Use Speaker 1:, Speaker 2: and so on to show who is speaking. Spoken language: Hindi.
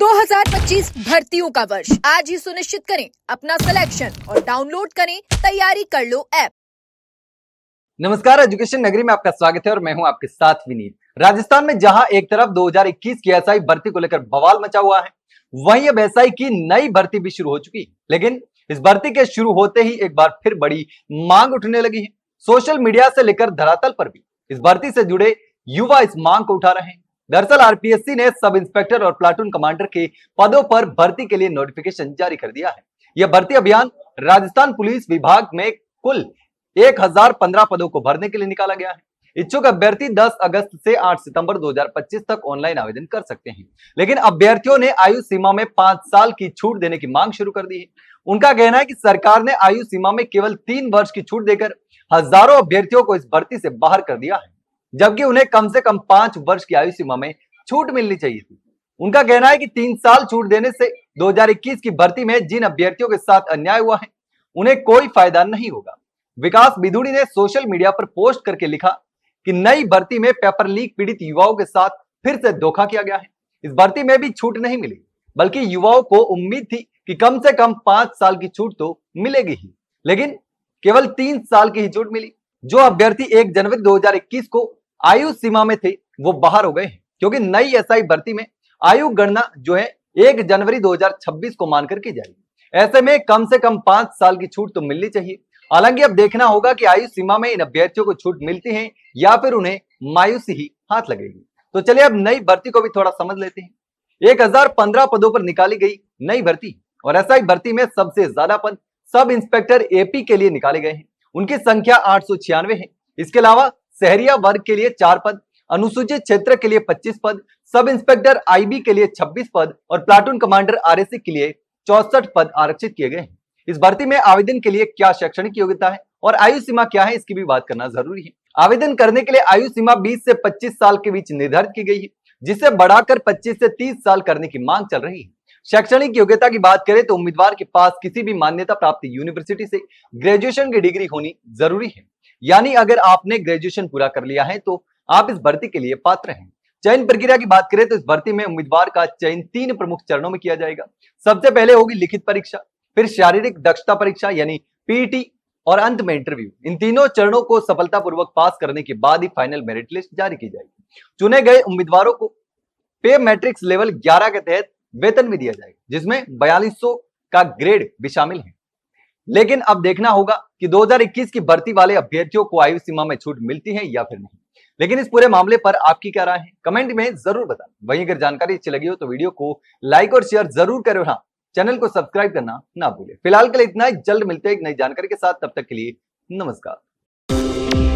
Speaker 1: 2025 भर्तियों का वर्ष आज ही सुनिश्चित करें अपना सिलेक्शन और डाउनलोड करें तैयारी कर लो ऐप।
Speaker 2: नमस्कार, एजुकेशन नगरी में आपका स्वागत है और मैं हूं आपके साथ विनीत। राजस्थान में जहां एक तरफ 2021 की एसआई भर्ती को लेकर बवाल मचा हुआ है, वहीं अब एसआई की नई भर्ती भी शुरू हो चुकी है। लेकिन इस भर्ती के शुरू होते ही एक बार फिर बड़ी मांग उठने लगी है। सोशल मीडिया से लेकर धरातल पर भी इस भर्ती से जुड़े युवा इस मांग को उठा रहे हैं। दरअसल आरपीएससी ने सब इंस्पेक्टर और प्लाटून कमांडर के पदों पर भर्ती के लिए नोटिफिकेशन जारी कर दिया है। यह भर्ती अभियान राजस्थान पुलिस विभाग में कुल 1015 पदों को भरने के लिए निकाला गया है। इच्छुक अभ्यर्थी 10 अगस्त से 8 सितंबर 2025 तक ऑनलाइन आवेदन कर सकते हैं। लेकिन अभ्यर्थियों ने आयु सीमा में 5 साल की छूट देने की मांग शुरू कर दी है। उनका कहना है कि सरकार ने आयु सीमा में केवल 3 वर्ष की छूट देकर हजारों अभ्यर्थियों को इस भर्ती से बाहर कर दिया है, जबकि उन्हें कम से कम 5 वर्ष की आयु सीमा में छूट मिलनी चाहिए थी। उनका कहना है कि 3 साल छूट देने से 2021 की भर्ती में जिन अभ्यर्थियों के साथ अन्याय हुआ है, उन्हें कोई फायदा नहीं होगा। विकास बिधुड़ी ने सोशल मीडिया पर पोस्ट करके लिखा कि नई भर्ती में पेपर लीक पीड़ित युवाओं के साथ फिर से धोखा किया गया है। इस भर्ती में भी छूट नहीं मिली, बल्कि युवाओं को उम्मीद थी कि कम से कम 5 साल की छूट तो मिलेगी ही, लेकिन केवल 3 साल की ही छूट मिली। जो अभ्यर्थी 1 जनवरी 2021 को आयु सीमा में थे, वो बाहर हो गए हैं, क्योंकि नई एसआई भर्ती में आयु गणना जो है 1 जनवरी 2026 को मानकर की जाएगी। ऐसे में कम से कम 5 साल की छूट तो मिलनी चाहिए। हालांकि अब देखना होगा कि आयु सीमा में इन अभ्यर्थियों को छूट मिलती है या फिर उन्हें मायूसी ही हाथ लगेगी। तो चलिए अब नई भर्ती को भी थोड़ा समझ लेते हैं। 1015 पदों पर निकाली गई नई भर्ती, और एसआई भर्ती में सबसे ज्यादा पद सब इंस्पेक्टर एपी के लिए निकाले गए हैं। उनकी संख्या 896 है। इसके अलावा शहरिया वर्ग के लिए 4 पद, अनुसूचित क्षेत्र के लिए 25 पद, सब इंस्पेक्टर आईबी के लिए 26 पद और प्लाटून कमांडर आरएसी के लिए 64 पद आरक्षित किए गए हैं। इस भर्ती में आवेदन के लिए क्या शैक्षणिक योग्यता है और आयु सीमा क्या है, इसकी भी बात करना जरूरी है। आवेदन करने के लिए आयु सीमा 20 से 25 साल के बीच निर्धारित की गई है, जिसे बढ़ाकर 25 से 30 साल करने की मांग चल रही है। शैक्षणिक योग्यता की बात करें तो उम्मीदवार के पास किसी भी मान्यता प्राप्त यूनिवर्सिटी से ग्रेजुएशन की डिग्री होनी जरूरी है। यानी अगर आपने ग्रेजुएशन पूरा कर लिया है तो आप इस भर्ती के लिए पात्र हैं। चयन प्रक्रिया की बात करें तो इस भर्ती में उम्मीदवार का चयन 3 प्रमुख चरणों में किया जाएगा। सबसे पहले होगी लिखित परीक्षा, फिर शारीरिक दक्षता परीक्षा यानी पीटी और अंत में इंटरव्यू। इन तीनों चरणों को सफलतापूर्वक पास करने के बाद ही फाइनल मेरिट लिस्ट जारी की जाएगी। चुने गए उम्मीदवारों को पे मैट्रिक्स लेवल 11 के तहत वेतन भी दिया जाएगा, जिसमें 4200 का ग्रेड भी शामिल है। लेकिन अब देखना होगा कि 2021 की भर्ती वाले अभ्यर्थियों को आयु सीमा में छूट मिलती है या फिर नहीं। लेकिन इस पूरे मामले पर आपकी क्या राय है, कमेंट में जरूर बताएं। वहीं अगर जानकारी अच्छी लगी हो तो वीडियो को लाइक और शेयर जरूर करें। हाँ, चैनल को सब्सक्राइब करना ना भूलें। फिलहाल के लिए इतना ही, जल्द मिलते हैं एक नई जानकारी के साथ। तब तक के लिए नमस्कार।